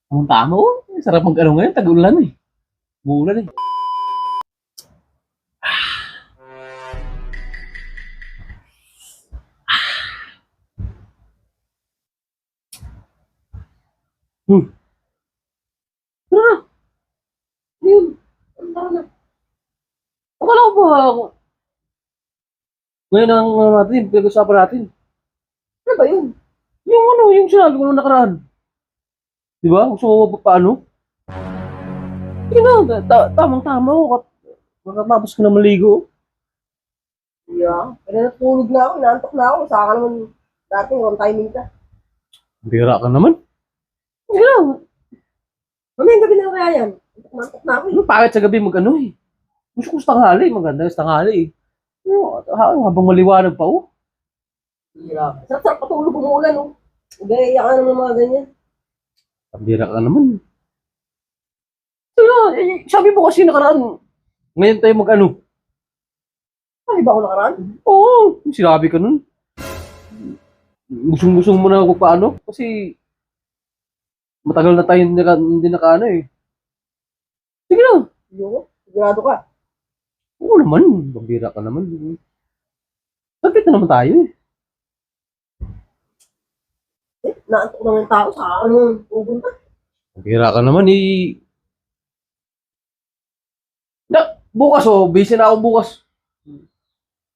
Ang tama oh. Sarap mag-ano ngayon, tag-ulan eh. Umuulan eh. Hmm. Tara na. Yun. Tara na. Akala ko ba ako? Ngayon ang natin, pinag-usapan natin. Ano ba yun? Yung sinabi ko nung nakaraan. Di ba? Gusto mo pa paano? Sige na, tamang-tama ako. Makatapos ko na maligo. Yeah. Kaya natulog na ako, inaantok na ako. Saka ka naman dating wrong timing ka. Bira ka naman. Sige na. Mamayang gabi na kaya yan. Antok na ako eh. Ano, bakit sa gabi mag-ano eh? Gusto ko sa tanghali. Maganda sa tanghali eh. Habang maliwanag pa oh. Yeah. Sarap-sarap patulog umuulan oh. Gaya ka naman mga ganyan. Bira ka naman. Sige na, sabi mo kasi nakaraan. Ngayon tayo mag-ano. Ay, ba ako nakaraan? Oo, sinabi ka nun. Gusto mo na ako paano? Kasi matagal na tayo hindi nakaano eh. Sige na. Yung, sigurado ka. Oo naman. Bambira ka naman. Saglit na naman tayo eh. Naantok naman yung tao. Saka ka naman pupunta. Bambira ka naman eh. Bukas oh. Busy na ako bukas.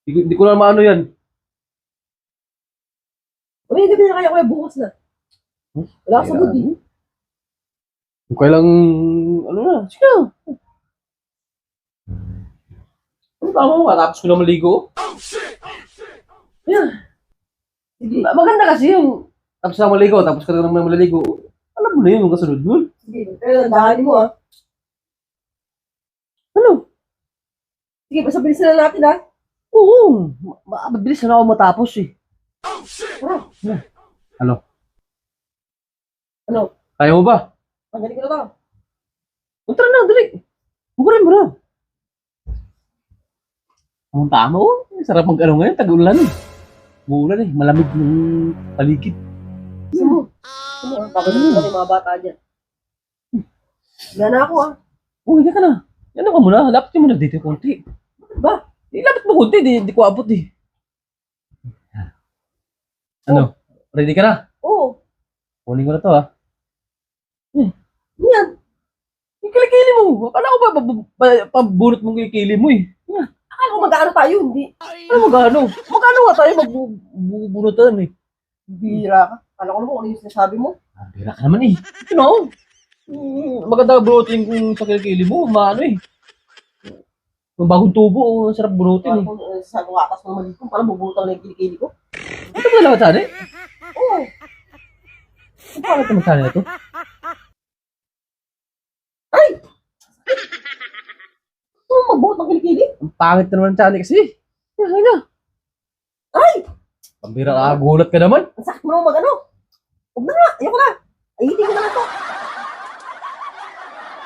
Di ko na maano yan. Mamayang gabi na kaya kaya bukas na. Wala ka sa mood eh. Kung kailang, ano na, sige na. Ano tama mo? Tapos ko na maligo. Yeah. Sige. Maganda kasi yung tapos na maligo, tapos ka na naman maliligo. Alam mo na yun, yung kasunod nun. Sige. Pero dahanin mo ah. Ano? Sige, basta bilisan na natin ah. Oo, mabilis na ako matapos eh. Ano? Ano? Kaya mo ba? Tanggalin ko na to. Tara na, dali. Bukurin mo na. Ang tama oh. Sarap mag-ano ngayon, tag-ulan eh. Umuulan eh, malamig ng paligid. Gusto mo? Bakit mo yung mga bata dyan? Yan na ako ah. Uy, ka na. Yan ka muna, lapit mo na dito konti. Ba? Lapit mo konti, di ko abot eh. Ano? Ready ka na? Oo. Kunin ko na to ha. Yan. Yung kilikili mo. Akala ko ba pabunot mong kilikili mo eh. Akala ko mag-ano tayo, hindi. Ano magano? Magano nga tayo magbubunutan eh. Bira ka. Akala ko naman kung ano yung sinasabi mo. Bira ka naman eh. You know? Maganda bunutin kung sa kilikili mo. Maano eh. Yung bagong tubo, sarap bunutin eh. Kung sabi ko atas ng mali ko, parang bubulutang na yung kilikili ko. Ito ba lang sana eh? Oo. Paano ito magsana ito? Ay! Gusto mo magbuot ng kilikili? Ang pangit na naman sana kasi. Ay na. Ay! Pambira ka, gulat ka naman. Ang sakit mo naman mag-ano. Huwag na nga, ayoko na. Ayitin ko na lang to.